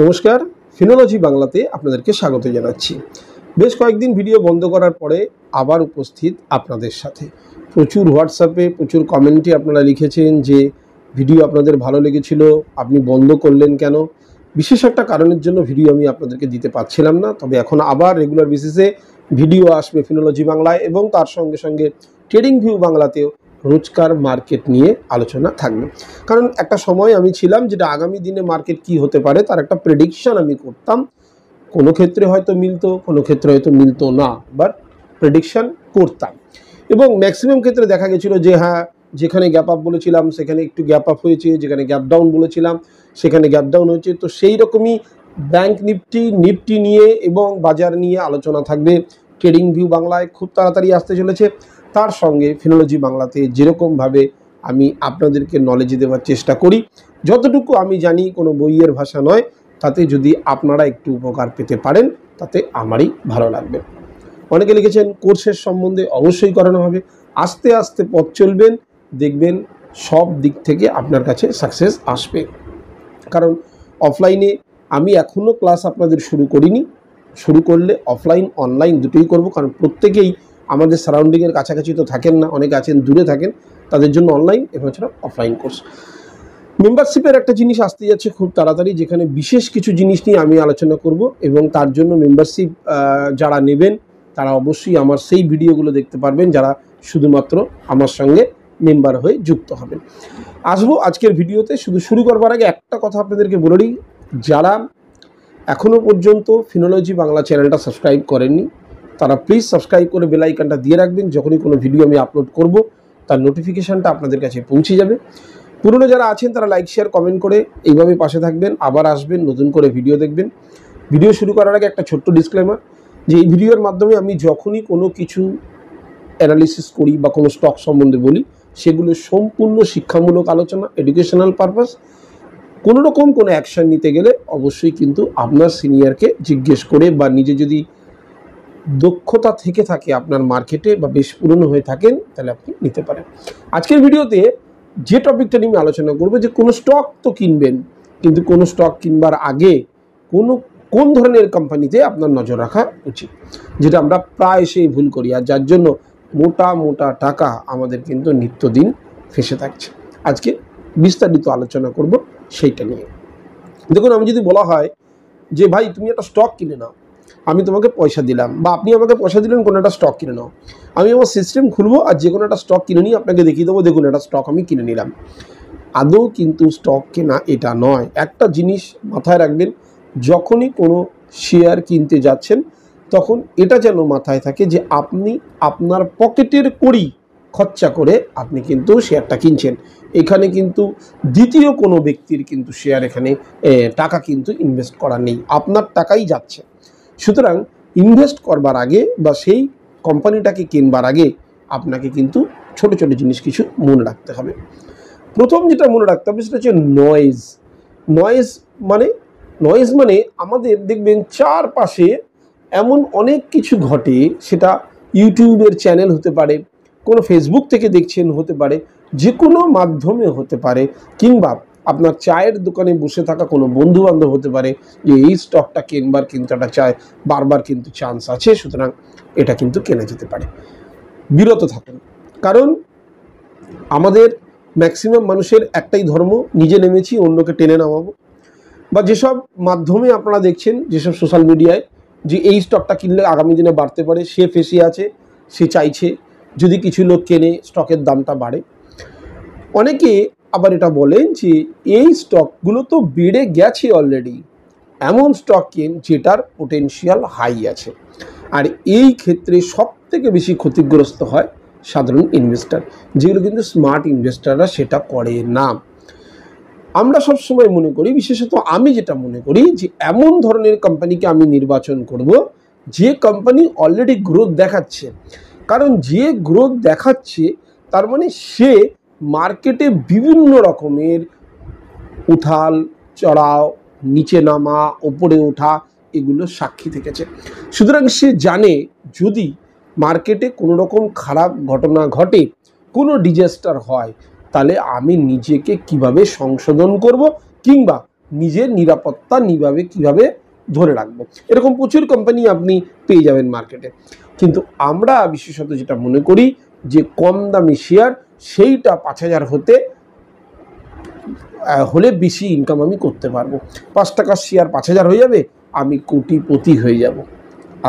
নমস্কার, ফিনোলজি বাংলাতে আপনাদেরকে স্বাগত জানাচ্ছি। বেশ কয়েকদিন ভিডিও বন্ধ করার পরে আবার উপস্থিত আপনাদের সাথে। প্রচুর হোয়াটসঅ্যাপে প্রচুর কমেন্টে আপনারা লিখেছেন যে ভিডিও আপনাদের ভালো লেগেছিল, আপনি বন্ধ করলেন কেন? বিশেষ একটা কারণের জন্য ভিডিও আমি আপনাদেরকে দিতে পারছিলাম না, তবে এখন আবার রেগুলার বেসিসে ভিডিও আসবে ফিনোলজি বাংলায় এবং তার সঙ্গে সঙ্গে ট্রেডিং ভিউ বাংলাতেও রোজকার মার্কেট নিয়ে আলোচনা থাকবে। কারণ একটা সময় আমি ছিলাম যেটা আগামী দিনে মার্কেট কি হতে পারে তার একটা প্রেডিকশন আমি করতাম। কোনো ক্ষেত্রে হয়তো মিলতো, কোনো ক্ষেত্রে হয়তো মিলতো না, বাট প্রেডিকশন করতাম। এবং ম্যাক্সিমাম ক্ষেত্রে দেখা গেছিলো যে হ্যাঁ, যেখানে গ্যাপ আপ বলেছিলাম সেখানে একটু গ্যাপ আপ হয়েছে, যেখানে গ্যাপ ডাউন বলেছিলাম সেখানে গ্যাপ ডাউন হয়েছে। তো সেই রকমই ব্যাংক নিফটি নিয়ে এবং বাজার নিয়ে আলোচনা থাকবে ট্রেডিং ভিউ বাংলায়, খুব তাড়াতাড়ি আসতে চলেছে। তার সঙ্গে ফিনোলজি বাংলাতে যেরকমভাবে আমি আপনাদেরকে নলেজ দেওয়ার চেষ্টা করি, যতটুকু আমি জানি কোনো বইয়ের ভাষা নয়, তাতে যদি আপনারা একটু উপকার পেতে পারেন তাতে আমারই ভালো লাগবে। অনেকে লিখেছেন কোর্সের সম্বন্ধে, অবশ্যই করানো হবে। আস্তে আস্তে পথ চলবেন, দেখবেন সব দিক থেকে আপনার কাছে সাকসেস আসবে। কারণ অফলাইনে আমি এখনও ক্লাস আপনাদের শুরু করিনি, শুরু করলে অফলাইন অনলাইন দুটোই করব। কারণ প্রত্যেকেই আমাদের সারাউন্ডিংয়ের কাছাকাছি তো থাকেন না, অনেকে আছেন দূরে থাকেন, তাদের জন্য অনলাইন এবং ছাড়া অফলাইন কোর্স। মেম্বারশিপের একটা জিনিস আসতে যাচ্ছে খুব তাড়াতাড়ি, যেখানে বিশেষ কিছু জিনিস নিয়ে আমি আলোচনা করব এবং তার জন্য মেম্বারশিপ যারা নেবেন তারা অবশ্যই আমার সেই ভিডিওগুলো দেখতে পারবেন, যারা শুধুমাত্র আমার সঙ্গে মেম্বার হয়ে যুক্ত হবেন। আসবো আজকের ভিডিওতে। শুরু করবার আগে একটা কথা আপনাদেরকে বলে দিই, যারা এখনও পর্যন্ত ফিনোলজি বাংলা চ্যানেলটা সাবস্ক্রাইব করেননি তারা প্লিজ সাবস্ক্রাইব করে বেল আইকনটা দিয়ে রাখবেন। যখনই কোনো ভিডিও আমি আপলোড করব তার নোটিফিকেশানটা আপনাদের কাছে পৌঁছে যাবে। পুরনো যারা আছেন তারা লাইক শেয়ার কমেন্ট করে এইভাবে পাশে থাকবেন, আবার আসবেন, নতুন করে ভিডিও দেখবেন। ভিডিও শুরু করার আগে একটা ছোট্ট ডিসক্লেমার, যে এই ভিডিওর মাধ্যমে আমি যখনই কোনো কিছু অ্যানালিসিস করি বা কোনো স্টক সম্বন্ধে বলি, সেগুলো সম্পূর্ণ শিক্ষামূলক আলোচনা, এডুকেশনাল পারপাস। কোনো রকম কোনো অ্যাকশান নিতে গেলে অবশ্যই কিন্তু আপনার সিনিয়রকে জিজ্ঞেস করে বা নিজে যদি দক্ষতা থেকে থাকে আপনার মার্কেটে বা বেশ পুরনো হয়ে থাকেন তাহলে আপনি নিতে পারেন। আজকের ভিডিওতে যে টপিকটা নিয়ে আলোচনা করবো, যে কোনো স্টক তো কিনবেন, কিন্তু কোনো স্টক কিনবার আগে কোন ধরনের কোম্পানিতে আপনার নজর রাখা উচিত, যেটা আমরা প্রায় সেই ভুল করি, আর যার জন্য মোটা টাকা আমাদের কিন্তু নিত্যদিন ফেসে থাকছে। আজকে বিস্তারিত আলোচনা করব সেইটা নিয়ে। দেখুন, আমি যদি বলা হয় যে ভাই তুমি একটা স্টক কিনে নাও, আমি তোমাকে পয়সা দিলাম বা আপনি আমাকে পয়সা দিলেন কোনো একটা স্টক কিনে নাও, আমি আমার সিস্টেম খুলবো আর যে কোনো একটা স্টক কিনে নিয়ে আপনাকে দেখিয়ে দেবো, দেখুন একটা স্টক আমি কিনে নিলাম। আদৌ কিন্তু স্টক কেনা এটা নয়। একটা জিনিস মাথায় রাখবেন, যখনই কোনো শেয়ার কিনতে যাচ্ছেন তখন এটা যেন মাথায় থাকে যে আপনি আপনার পকেটের কড়ি খরচা করে আপনি কিন্তু শেয়ারটা কিনছেন। এখানে কিন্তু দ্বিতীয় কোনো ব্যক্তির কিন্তু শেয়ার, এখানে টাকা কিন্তু ইনভেস্ট করা নেই, আপনার টাকাই যাচ্ছে। সুতরাং ইনভেস্ট করবার আগে বা সেই কোম্পানিটাকে কিনবার আগে আপনাকে কিন্তু ছোট ছোট জিনিস কিছু মনে রাখতে হবে। প্রথম যেটা মনে রাখতে হবে সেটা হচ্ছে নয়েজ মানে আমাদের দেখবেন চারপাশে এমন অনেক কিছু ঘটে, সেটা ইউটিউবের চ্যানেল হতে পারে, কোনো ফেসবুক থেকে দেখছেন হতে পারে, যে কোনো মাধ্যমে হতে পারে, কিংবা আপনার চায়ের দোকানে বসে থাকা কোনো বন্ধু বান্ধব হতে পারে যে এই স্টকটা কিনবার কিন্তু একটা চায় বারবার কিন্তু চান্স আছে, সুতরাং এটা কিন্তু কেনা যেতে পারে। বিরত থাকুন, কারণ আমাদের ম্যাক্সিমাম মানুষের একটাই ধর্ম, নিজে নেমেছি অন্যকে টেনে নামাবো। বা যেসব মাধ্যমে আপনারা দেখছেন, যেসব সোশ্যাল মিডিয়ায়, যে এই স্টকটা কিনলে আগামী দিনে বাড়তে পারে, সে ফেসে আছে, সে চাইছে যদি কিছু লোক কেনে স্টকের দামটা বাড়ে। অনেকে আবার এটা বলেন যে এই স্টকগুলো তো বেড়ে গেছে অলরেডি, এমন স্টক কেন যেটার পোটেনশিয়াল হাই আছে। আর এই ক্ষেত্রে সবথেকে বেশি ক্ষতিগ্রস্ত হয় সাধারণ ইনভেস্টার, যেগুলো কিন্তু স্মার্ট ইনভেস্টাররা সেটা করে না। আমরা সবসময় মনে করি, বিশেষত আমি যেটা মনে করি, যে এমন ধরনের কোম্পানিকে আমি নির্বাচন করব যে কোম্পানি অলরেডি গ্রোথ দেখাচ্ছে। কারণ যে গ্রোথ দেখাচ্ছে তার মানে সে মার্কেটে বিভিন্ন রকমের উথাল চড়াও, নিচে নামা, ওপরে ওঠা, এগুলো সাক্ষী থেকেছে। সুতরাং সে জানে যদি মার্কেটে কোনো রকম খারাপ ঘটনা ঘটে, কোনো ডিজাস্টার হয়, তাহলে আমি নিজেকে কিভাবে সংশোধন করব, কিংবা নিজের নিরাপত্তা কিভাবে ধরে রাখবো। এরকম প্রচুর কোম্পানি আপনি পেয়ে যাবেন মার্কেটে। কিন্তু আমরা বিশেষত যেটা মনে করি যে কম দামি শেয়ার সেইটা 5,000 হলে বেশি ইনকাম আমি করতে পারবো। 5 টাকার শেয়ার 5,000 হয়ে যাবে, আমি কোটিপতি হয়ে যাব।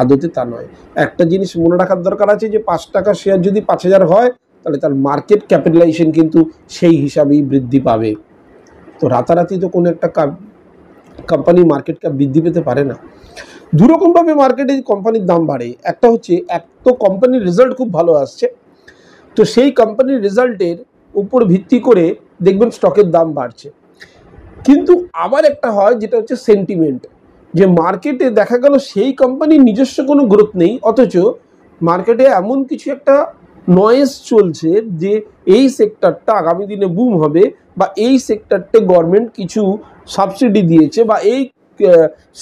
আদতে তা নয়। একটা জিনিস মনে রাখার দরকার আছে যে 5 টাকার শেয়ার যদি 5,000 হয় তাহলে তার মার্কেট ক্যাপিটালাইজেশন কিন্তু সেই হিসাবেই বৃদ্ধি পাবে। তো রাতারাতি তো কোনো একটা কোম্পানির মার্কেট ক্যাপ বৃদ্ধি পেতে পারে না। দুরকমভাবে মার্কেটে কোম্পানির দাম বাড়ে। একটা হচ্ছে এক তো কোম্পানির রেজাল্ট খুব ভালো আসছে, তো সেই কোম্পানির রেজাল্টের উপর ভিত্তি করে দেখবেন স্টকের দাম বাড়ছে। কিন্তু আবার একটা হয় যেটা হচ্ছে সেন্টিমেন্ট, যে মার্কেটে দেখা গেল সেই কোম্পানির নিজস্ব কোনো গ্রোথ নেই, অথচ মার্কেটে এমন কিছু একটা নয়েজ চলছে যে এই সেক্টরটা আগামী দিনে বুম হবে, বা এই সেক্টরতে গভর্নমেন্ট কিছু সাবসিডি দিয়েছে, বা এই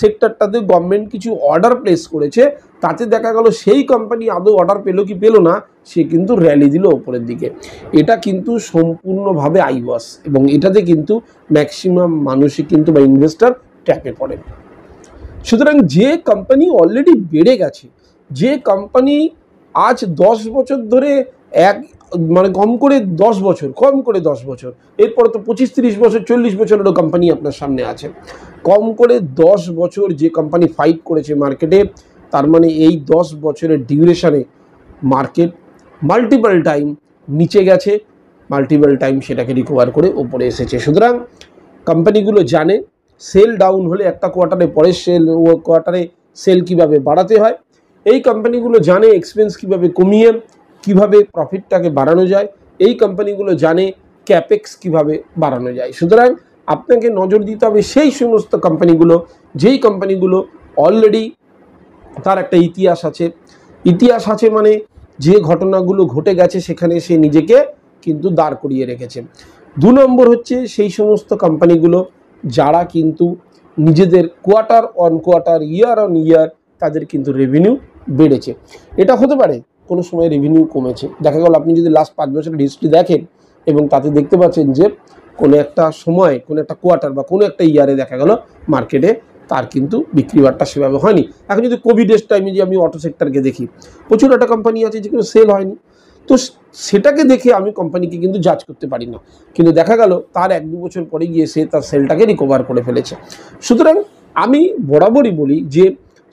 সেক্টরটাতে গভর্নমেন্ট কিছু অর্ডার প্লেস করেছে। তাতে দেখা গেল সেই কোম্পানি আদৌ অর্ডার পেলো কি পেলো না, সে কিন্তু র্যালি দিল ওপরের দিকে। এটা কিন্তু সম্পূর্ণভাবে আইওয়াস, এবং এটাতে কিন্তু ম্যাক্সিমাম মানুষই কিন্তু বা ইনভেস্টার ট্যাপে পড়ে। সুতরাং যে কোম্পানি অলরেডি বেড়ে গেছে, যে কোম্পানি আজ 10 বছর ধরে কম করে 10 বছর, এরপরে তো 25-30 বছর 40 বছরেরও কোম্পানি আপনার সামনে আছে। কম করে 10 বছর যে কোম্পানি ফাইট করেছে মার্কেটে, তার মানে এই 10 বছরের ডিউরেশনে মার্কেট মাল্টিপল টাইম নিচে গেছে, মাল্টিপল টাইম সেটাকে রিকভার করে ওপরে এসেছে। সুতরাং কোম্পানিগুলো জানে সেল ডাউন হলে একটা কোয়ার্টারে পরের কোয়ার্টারে সেল কিভাবে বাড়াতে হয়। এই কোম্পানিগুলো জানে এক্সপেন্স কিভাবে কমিয়ে কিভাবে প্রফিটটাকে বাড়ানো যায়। এই কোম্পানিগুলো জানে ক্যাপেক্স কিভাবে বাড়ানো যায়। সুতরাং আপনাকে নজর দিতে হবে সেই সমস্ত কোম্পানিগুলো, যেই কোম্পানিগুলো অলরেডি তার একটা ইতিহাস আছে, মানে যে ঘটনাগুলো ঘটে গেছে সেখানে সে নিজেকে কিন্তু দাঁড় করিয়ে রেখেছে। 2 নম্বর হচ্ছে সেই সমস্ত কোম্পানিগুলো যারা কিন্তু নিজেদের quarter on quarter, year on year তাদের কিন্তু রেভিনিউ বেড়েছে। এটা হতে পারে কোনো সময় রেভিনিউ কমেছে। দেখা গেল আপনি যদি লাস্ট 5 বছরের হিস্ট্রি দেখেন এবং তাতে দেখতে পাচ্ছেন যে কোনো একটা সময়, কোনো একটা কোয়ার্টার বা কোনো একটা ইয়ারে দেখা গেল মার্কেটে তার কিন্তু বিক্রি বাট্টা সেভাবে হয়নি। এখন যদি কোভিডের টাইমে যে আমি অটো সেক্টরকে দেখি, প্রচুর একটা কোম্পানি আছে যেগুলো সেল হয়নি, তো সেটাকে দেখে আমি কোম্পানিকে কিন্তু জাজ করতে পারি না। কিন্তু দেখা গেল তার 1-2 বছর পরে গিয়ে সে তার সেলটাকে রিকভার করে ফেলেছে। সুতরাং আমি বরাবরই বলি যে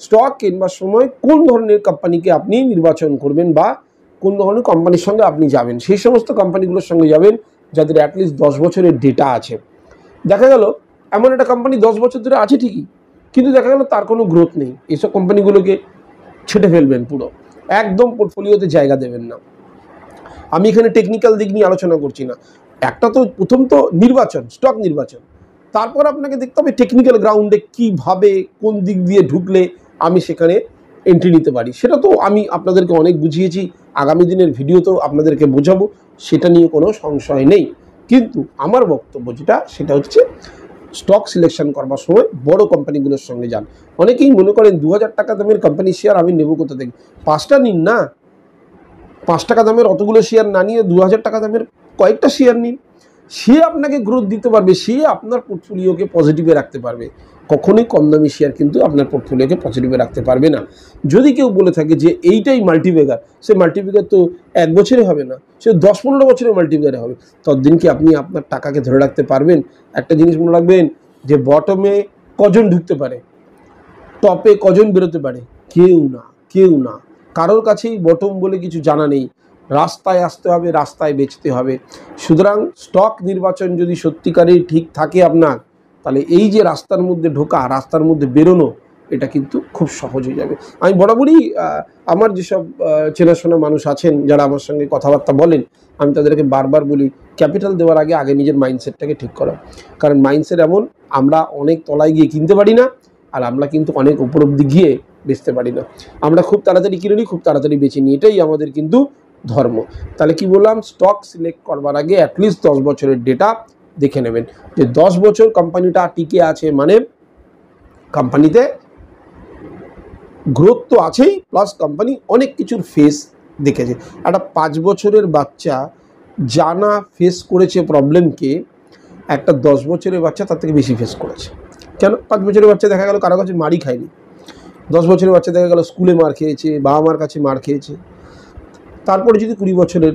স্টক কেনবার সময় কোন ধরনের কোম্পানিকে আপনি নির্বাচন করবেন বা কোন ধরনের কোম্পানির সঙ্গে আপনি যাবেন, সেই সমস্ত কোম্পানিগুলোর সঙ্গে যাবেন যাদের অ্যাটলিস্ট 10 বছরের ডেটা আছে। দেখা গেল এমন একটা কোম্পানি 10 বছর ধরে আছে ঠিকই, কিন্তু দেখা গেল তার কোনো গ্রোথ নেই, এসব কোম্পানিগুলোকে ছেটে ফেলবেন, পুরো একদম পোর্টফোলিওতে জায়গা দেবেন না। আমি এখানে টেকনিক্যাল দিক নিয়ে আলোচনা করছি না। একটা তো প্রথম তো স্টক নির্বাচন, তারপর আপনাকে দেখতে হবে টেকনিক্যাল গ্রাউন্ডে কিভাবে কোন দিক দিয়ে ঢুকলে আমি সেখানে এন্ট্রি নিতে পারি। সেটা তো আমি আপনাদেরকে অনেক বুঝিয়েছি, আগামী দিনের ভিডিওতেও আপনাদেরকে বোঝাবো, সেটা নিয়ে কোনো সংশয় নেই। কিন্তু আমার বক্তব্য সেটা হচ্ছে স্টক সিলেকশন করবার সময় বড় কোম্পানিগুলোর সঙ্গে যান। অনেকেই মনে করেন 2000 টাকা দামের কোম্পানির শেয়ার আমি নেব কোথা থেকে, 5টা নিন না। 5 টাকা দামের অতগুলো শেয়ার না নিয়ে 2000 টাকা দামের কয়েকটা শেয়ার নিন। সে আপনাকে গ্রোথ দিতে পারবে, সে আপনার পোর্টফোলিওকে পজিটিভে রাখতে পারবে। কখনোই কম দামি শেয়ার কিন্তু আপনার পোর্টফোলিওকে পজিটিভে রাখতে পারবে না। যদি কেউ বলে থাকে যে এইটাই মাল্টিব্যাগার, সে মাল্টিব্যাগার তো 1 বছরে হবে না, সে 10-15 বছরে মাল্টিব্যাগারে হবে। ততদিন কি আপনি আপনার টাকাকে ধরে রাখতে পারবেন? একটা জিনিস মনে রাখবেন যে বটমে কজন ঢুকতে পারে, টপে কজন বেরোতে পারে? কেউ না। কারোর কাছেই বটম বলে কিছু জানা নেই। রাস্তায় আসতে হবে, রাস্তায় বেচতে হবে। সুতরাং স্টক নির্বাচন যদি সত্যিকারেই ঠিক থাকে আপনার, তাহলে এই যে রাস্তার মধ্যে ঢোকা, রাস্তার মধ্যে বেরোনো, এটা কিন্তু খুব সহজ হয়ে যাবে। আমি বরাবরই আমার যেসব চেনাশোনা মানুষ আছেন যারা আমার সঙ্গে কথাবার্তা বলেন, আমি তাদেরকে বারবার বলি ক্যাপিটাল দেওয়ার আগে নিজের মাইন্ডসেটটাকে ঠিক করো। কারণ মাইন্ডসেট এমন, আমরা অনেক তলায় গিয়ে কিনতে পারি না, আর আমরা কিন্তু অনেক উপর অব্দি গিয়ে বেচতে পারি না। আমরা খুব তাড়াতাড়ি কিনে নিই, খুব তাড়াতাড়ি বেছে নিই, এটাই আমাদের কিন্তু ধর্ম। তাহলে কি বললাম, স্টক সিলেক্ট করবার আগে অ্যাটলিস্ট 10 বছরের ডেটা দেখে নেবেন যে 10 বছর কোম্পানিটা টিকে আছে, মানে কোম্পানিতে গ্রোথ তো আছেই, প্লাস কোম্পানি অনেক কিছুর ফেস দেখেছে। একটা 5 বছরের বাচ্চা জানা ফেস করেছে প্রবলেমকে, একটা 10 বছরের বাচ্চা তার থেকে বেশি ফেস করেছে। কেন? 5 বছরের বাচ্চা দেখা গেল কারো কাছে মারই খায়নি, 10 বছরের বাচ্চা দেখা গেল স্কুলে মার খেয়েছে, বাবা মার কাছে মার খেয়েছে। তারপরে যদি 20 বছরের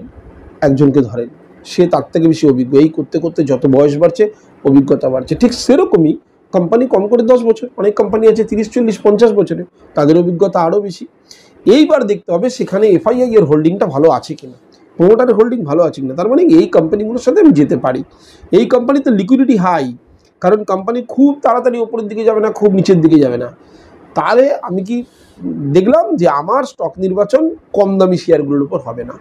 একজনকে ধরেন, সে তার থেকে বেশি অভিজ্ঞ। এই করতে করতে যত বয়স বাড়ছে অভিজ্ঞতা বাড়ছে। ঠিক সেরকমই কোম্পানি কম করে 10 বছর, অনেক কোম্পানি আছে 30, 40, 50 বছরে, তাদের অভিজ্ঞতা আরও বেশি। এইবার দেখতে হবে সেখানে এফআইআই এর হোল্ডিংটা ভালো আছে কিনা, প্রোমোটারের হোল্ডিং ভালো আছে কিনা। তার মানে এই কোম্পানিগুলোর সাথে আমি যেতে পারি। এই কোম্পানিতে লিকুইডিটি হাই, কারণ কোম্পানি খুব তাড়াতাড়ি ওপরের দিকে যাবে না, খুব নিচের দিকে যাবে না। তাহলে আমি কি দেখলাম যে আমার স্টক নির্বাচন কম দামি শেয়ারগুলোর উপর হবে না।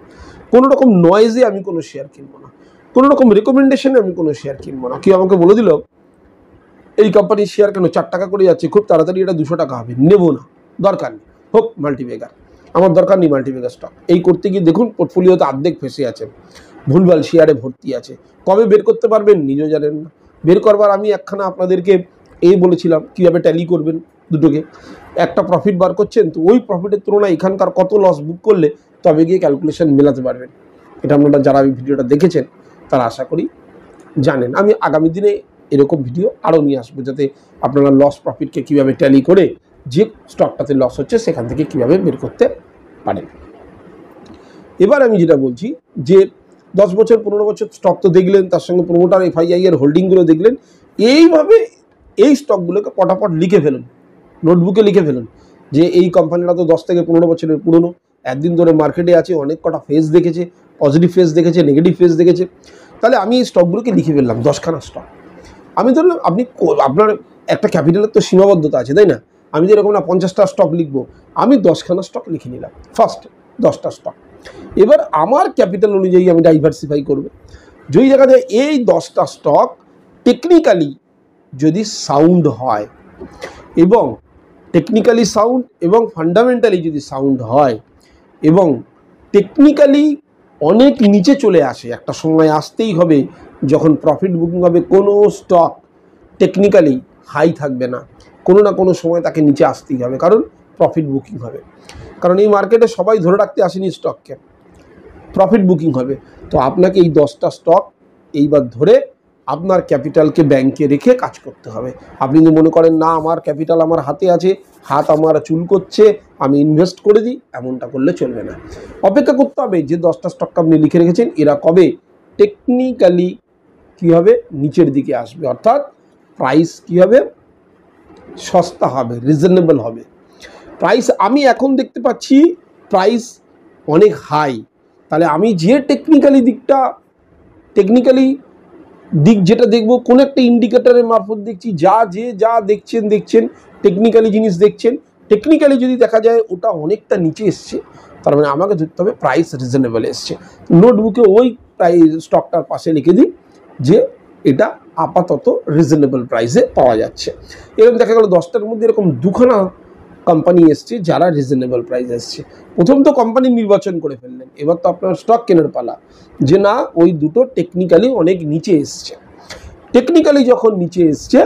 কোনো রকম নয়েজে আমি কোনো শেয়ার কিনবো না, কোনো রকম রেকমেন্ডেশনে আমি কোনো শেয়ার কিনবো না। কেউ আমাকে বলে দিল এই কোম্পানির শেয়ার কেন 4 টাকা করে যাচ্ছে, খুব তাড়াতাড়ি এটা 200 টাকা হবে, নেবো না, দরকার নেই, হোক মাল্টিবেগার, আমার দরকার নেই মাল্টিবেগার স্টক। এই করতে গিয়ে দেখুন পোর্টফোলিওতে অর্ধেক ফেসে আছে, ভুলভাল শেয়ারে ভর্তি আছে। কবে বের করতে পারবেন নিজেও জানেন না। বের করবার আমি একখানা আপনাদেরকে এই বলেছিলাম কীভাবে ট্যালি করবেন দুটোকে। একটা প্রফিট বার করছেন, তো ওই প্রফিটের তুলনায় এখানকার কত লস বুক করলে তবে গিয়ে ক্যালকুলেশন মেলাতে পারবেন। এটা আপনারা যারা এই ভিডিওটা দেখেছেন তারা আশা করি জানেন। আমি আগামী দিনে এরকম ভিডিও আরও নিয়ে আসবো, যাতে আপনারা লস প্রফিটকে কীভাবে ট্যালি করে যে স্টকটাতে লস হচ্ছে সেখান থেকে কীভাবে বের করতে পারেন। এবার আমি যেটা বলছি যে 10 বছর 15 বছর স্টক তো দেখলেন, তার সঙ্গে প্রোমোটার এফআইআই এর হোল্ডিংগুলো দেখলেন। এইভাবে এই স্টকগুলোকে পটাপট লিখে ফেলুন, নোটবুকে লিখে ফেলুন যে এই কোম্পানিটা তো 10 থেকে 15 বছরের পুরনো, একদিন ধরে মার্কেটে আছে, অনেক কটা ফেজ দেখেছে, পজিটিভ ফেজ দেখেছে, নেগেটিভ ফেজ দেখেছে। তাহলে আমি এই স্টকগুলোকে লিখে ফেললাম 10খানা স্টক। আমি ধরলাম আপনার একটা ক্যাপিটালের তো সীমাবদ্ধতা আছে, তাই না? আমি যে এরকম না 50টা স্টক লিখবো, আমি 10খানা স্টক লিখে নিলাম, ফার্স্ট 10টা স্টক। এবার আমার ক্যাপিটাল অনুযায়ী আমি ডাইভার্সিফাই করব। যেই জায়গাতে এই 10টা স্টক টেকনিক্যালি যদি সাউন্ড হয়, এবং টেকনিক্যালি সাউন্ড এবং ফান্ডামেন্টালি যদি সাউন্ড হয়, এবং টেকনিক্যালি অনেক নিচে চলে আসে, একটা সময় আসতেই হবে যখন প্রফিট বুকিং হবে, কোনো স্টক টেকনিক্যালি হাই থাকবে না, কোনো না কোনো সময় তাকে নিচে আসতেই হবে, কারণ প্রফিট বুকিং হবে। কারণ এই মার্কেটে সবাই ধরে রাখতে আসেনি স্টককে, প্রফিট বুকিং হবে। তো আপনাকে এই 10টা স্টক এইবার ধরে আপনার ক্যাপিটালকে ব্যাংকে রেখে কাজ করতে হবে। আপনি যদি মনে করেন না আমার ক্যাপিটাল আমার হাতে আছে, হাত আমার চুল করছে, আমি ইনভেস্ট করে দিই, এমনটা করলে চলবে না। অপেক্ষা করতে হবে যে 10টা স্টক আপনি লিখে রেখেছেন এরা কবে টেকনিক্যালি কী হবে, নিচের দিকে আসবে, অর্থাৎ প্রাইস কী হবে, সস্তা হবে, রিজনেবল হবে। প্রাইস আমি এখন দেখতে পাচ্ছি প্রাইস অনেক হাই, তাহলে আমি যে টেকনিক্যালি দিক যেটা দেখবো, কোন একটা ইন্ডিকেটরের মারফত দেখছি, যা দেখছেন টেকনিক্যালি জিনিস দেখছেন, টেকনিক্যালি যদি দেখা যায় ওটা অনেকটা নিচে এসছে, তার মানে আমাকে ধরতে হবে প্রাইস রিজনেবল এসছে। নোটবুকে ওই প্রাইস স্টকটার পাশে লিখে দিই যে এটা আপাতত রিজনেবল প্রাইসে পাওয়া যাচ্ছে। এরকম দেখা গেল 10টার মধ্যে এরকম 2খানা কোম্পানি এসছে যারা রিজনেবল প্রাইস এসছে। প্রথম তো কোম্পানি নির্বাচন করে ফেললেন, এবার তো আপনার স্টক কেনার পালা, যে না ওই দুটো টেকনিক্যালি অনেক নিচে এসছে। টেকনিক্যালি যখন নিচে এসছে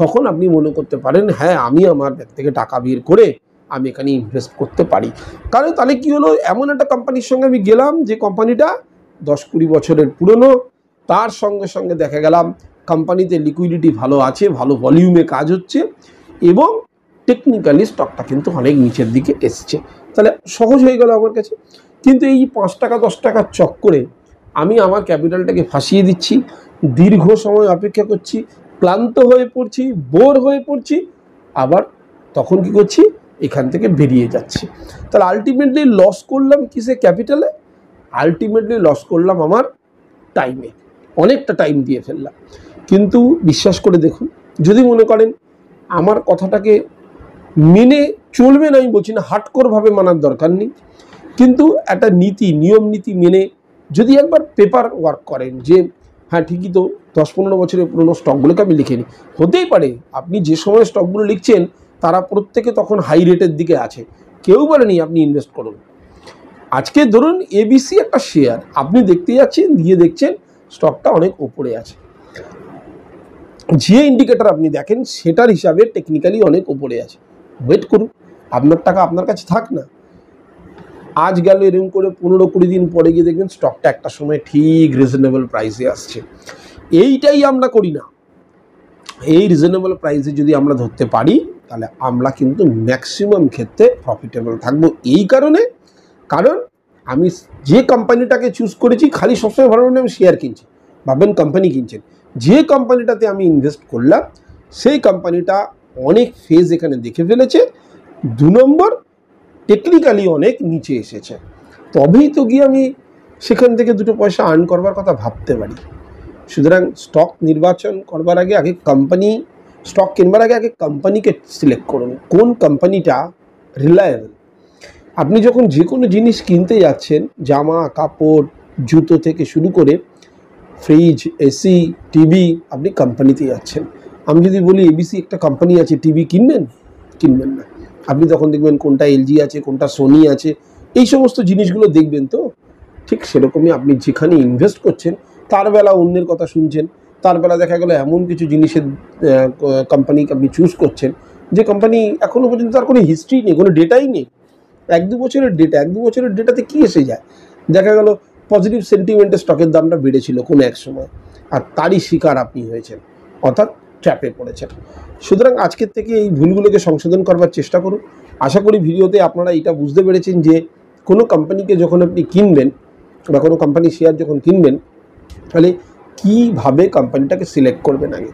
তখন আপনি মনে করতে পারেন হ্যাঁ আমি আমার ব্যাগ থেকে টাকা বের করে আমি এখানে ইনভেস্ট করতে পারি। কারণ তাহলে কি হলো, এমন একটা কোম্পানির সঙ্গে আমি গেলাম যে কোম্পানিটা 10-20 বছরের পুরনো, তার সঙ্গে সঙ্গে দেখা গেলাম কোম্পানিতে লিকুইডিটি ভালো আছে, ভালো ভলিউমে কাজ হচ্ছে, এবং টেকনিক্যালি স্টকটা কিন্তু অনেক নিচের দিকে এসছে। তাহলে সহজ হয়ে গেল আমার কাছে। কিন্তু এই 5 টাকা 10 টাকার চক্করে আমি আমার ক্যাপিটালটাকে ফাঁসিয়ে দিচ্ছি, দীর্ঘ সময় অপেক্ষা করছি, ক্লান্ত হয়ে পড়ছি, বোর হয়ে পড়ছি, আবার তখন কি করছি, এখান থেকে বেরিয়ে যাচ্ছি। তাহলে আলটিমেটলি লস করলাম কিসে, ক্যাপিটালে? আলটিমেটলি লস করলাম আমার টাইমে, অনেকটা টাইম দিয়ে ফেললাম। কিন্তু বিশ্বাস করে দেখুন, যদি মনে করেন আমার কথাটাকে মেনে চলবেন, আমি বলছি না হার্ডকোরভাবে মানার দরকার নেই, কিন্তু একটা নিয়ম নীতি মেনে যদি একবার পেপার ওয়ার্ক করেন যে হ্যাঁ ঠিকই তো 10-15 বছরের পুরনো স্টকগুলোকে আমি লিখে নিই, হতেই পারে আপনি যে সময় স্টকগুলো লিখছেন তারা প্রত্যেকে তখন হাই রেটের দিকে আছে, কেউ বলেনি আপনি ইনভেস্ট করুন। আজকে ধরুন এবিসি একটা শেয়ার আপনি দেখতে যাচ্ছেন, দিয়ে দেখছেন স্টকটা অনেক ওপরে আছে, যে ইন্ডিকেটর আপনি দেখেন সেটার হিসাবে টেকনিক্যালি অনেক ওপরে আছে, ওয়েট করুন, আপনার টাকা আপনার কাছে থাক না। আজ গেল এরকম করে 15-20 দিন পরে গিয়ে দেখবেন স্টকটা একটা সময় ঠিক রিজনেবল প্রাইসে আসছে। এইটাই আমরা করি না। এই রিজনেবল প্রাইসে যদি আমরা ধরতে পারি তাহলে আমরা কিন্তু ম্যাক্সিমাম ক্ষেত্রে প্রফিটেবল থাকবো। এই কারণ আমি যে কোম্পানিটাকে চুজ করেছি, খালি সবসময় ভালো আমি শেয়ার কিনছি, ভাবেন কোম্পানি কিনছেন, যে কোম্পানিটাতে আমি ইনভেস্ট করলাম সেই কোম্পানিটা অনেক ফেজ এখানে দেখে ফেলেছে, 2 নম্বর টেকনিক্যালি অনেক নিচে এসেছে, তবেই তো গিয়ে আমি সেখান থেকে 2 পয়সা আর্ন করবার কথা ভাবতে পারি। সুতরাং স্টক নির্বাচন করবার আগে স্টক কিনবার আগে কোম্পানিকে সিলেক্ট করুন, কোন কোম্পানিটা রিলায়েবল। আপনি যখন যে কোনো জিনিস কিনতে যাচ্ছেন, জামা কাপড় জুতো থেকে শুরু করে ফ্রিজ, এসি, টিভি, আপনি কোম্পানিতে যাচ্ছেন। আমি যদি বলি এবিসি একটা কোম্পানি আছে, টিভি কিনবেন না। আপনি তখন দেখবেন কোনটা এলজি আছে, কোনটা সোনি আছে, এই সমস্ত জিনিসগুলো দেখবেন। তো ঠিক সেরকমই আপনি যেখানে ইনভেস্ট করছেন তার বেলা অন্যের কথা শুনছেন, তার বেলা দেখা গেল এমন কিছু জিনিসের কোম্পানি আপনি চুজ করছেন যে কোম্পানি এখনও পর্যন্ত তার কোনো হিস্ট্রি নেই, কোনো ডেটাই নেই। 1-2 বছরের ডেটাতে কি এসে যায়? দেখা গেল পজিটিভ সেন্টিমেন্টে স্টকের দামটা বেড়েছিল কোনো এক সময়, আর তারই শিকার আপনি হয়েছেন, অর্থাৎ ট্র্যাপে পড়েছেন। সুতরাং আজকের থেকে এই ভুলগুলোকে সংশোধন করবার চেষ্টা করুন। আশা করি ভিডিওতে আপনারা এটা বুঝতে পেরেছেন যে কোনো কোম্পানিকে যখন আপনি কিনবেন বা কোনো কোম্পানি শেয়ার যখন কিনবেন, তাহলে কীভাবে কোম্পানিটাকে সিলেক্ট করবেন। আগে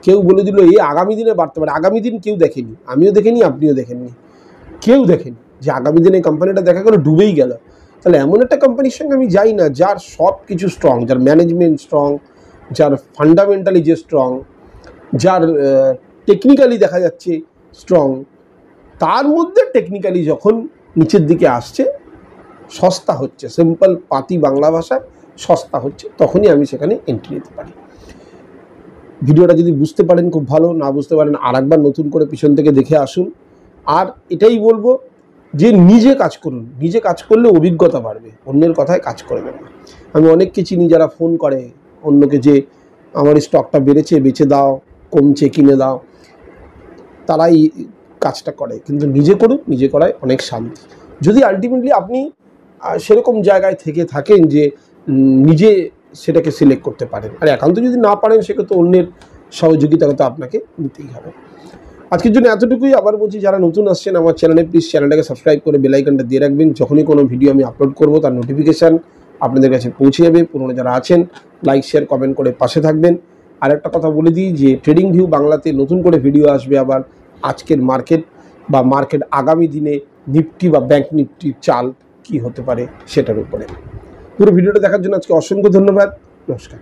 কেউ বলে দিল এই আগামী দিনে বাড়তে পারে, আগামী দিন কেউ দেখেনি, আমিও দেখিনি, আপনিও দেখেননি, কেউ দেখেনি যে আগামী দিনে কোম্পানিটা দেখা গেল ডুবেই গেল। তাহলে এমন একটা কোম্পানির সঙ্গে আমি যাই না যার সব কিছু স্ট্রং, যার ম্যানেজমেন্ট স্ট্রং, যার ফান্ডামেন্টালি যে স্ট্রং, যার টেকনিক্যালি দেখা যাচ্ছে স্ট্রং, তার মধ্যে টেকনিক্যালি যখন নিচের দিকে আসছে, সস্তা হচ্ছে, সিম্পল পাতি বাংলা ভাষায় সস্তা হচ্ছে, তখনই আমি সেখানে এন্ট্রি নিতে পারি। ভিডিওটা যদি বুঝতে পারেন খুব ভালো, না বুঝতে পারেন আরেকবার নতুন করে পিছন থেকে দেখে আসুন। আর এটাই বলবো যে নিজে কাজ করুন, নিজে কাজ করলে অভিজ্ঞতা বাড়বে, অন্যের কথায় কাজ করবেন না। আমি অনেককে চিনি যারা ফোন করে অন্যকে যে আমার স্টকটা বেড়েছে বেচে দাও, কমছে কিনে দাও, তারাই কাজটা করে, কিন্তু নিজে করুন, নিজে করায় অনেক শান্তি। যদি আলটিমেটলি আপনি সেরকম জায়গায় থেকে থাকেন যে নিজে সেটাকে সিলেক্ট করতে পারেন, আর একান্ত যদি না পারেন সেক্ষেত্রে অন্যের সহযোগিতা তো আপনাকে নিতেই হবে। আজকের জন্য এতটুকুই। আবার বলছি, যারা নতুন আসছেন আমার চ্যানেলে, প্লিজ চ্যানেলটাকে সাবস্ক্রাইব করে বেল আইকনটা দিয়ে রাখবেন। যখনই কোনো ভিডিও আমি আপলোড করব তার নোটিফিকেশান আপনাদের কাছে পৌঁছে যাবে। পুরনো যারা আছেন লাইক শেয়ার কমেন্ট করে পাশে থাকবেন। আর একটা কথা বলে দিই যে ট্রেডিং ভিউ বাংলাতে নতুন করে ভিডিও আসবে আবার আজকের মার্কেট আগামী দিনে নিফটি বা ব্যাংক নিফটির চাল কি হতে পারে সেটার উপরে। পুরো ভিডিওটা দেখার জন্য আজকে অসংখ্য ধন্যবাদ। নমস্কার।